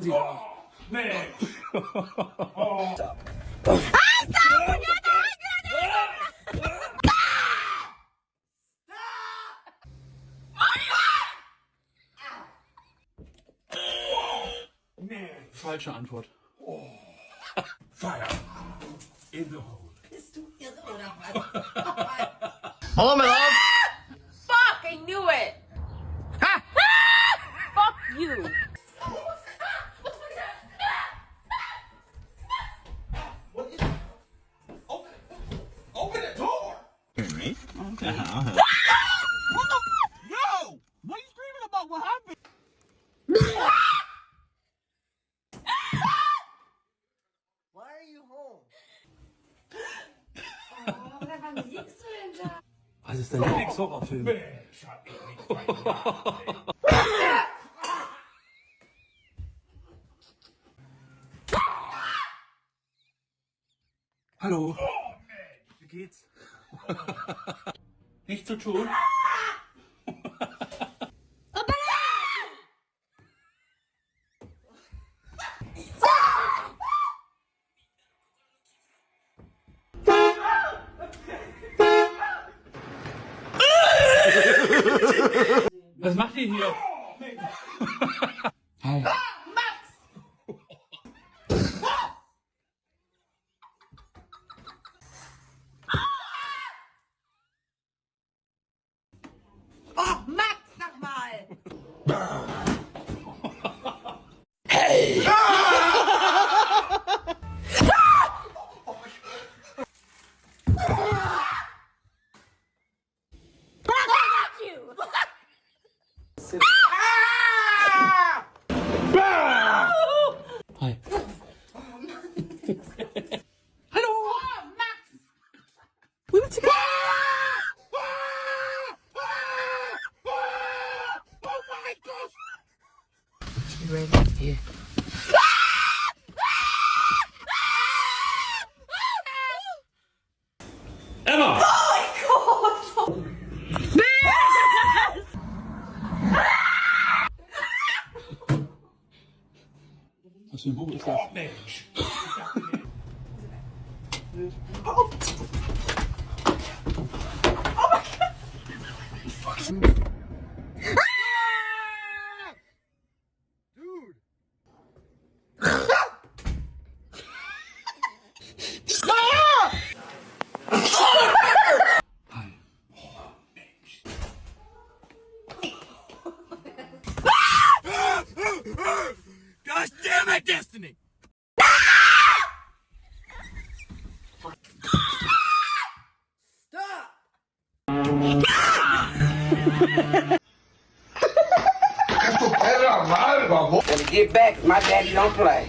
machen Sie da? Nee. Falsche Antwort. Fire in the hole. Bist du irre oder was? Hallo mit auf! Fuck, I knew it! Ha! Fuck you! What is it? Open the door! Me? Okay. Yo! What are you screaming about? What happened? Why are you home? Oh, wann liegst du denn da? Was ist dein Lieblingshorrorfilm? Mensch, hab ich nicht verjagt, Hallo. Wie geht's? Nichts zu tun? Was macht ihr hier? Hi. Oh, Max, sag mal! Hi. Hallo! Oh, Max! We were together! You ready? Yeah. Emma! Was für ein Buch ist das? Mensch. Gosh damn it, Destiny! When you get back, my daddy don't play.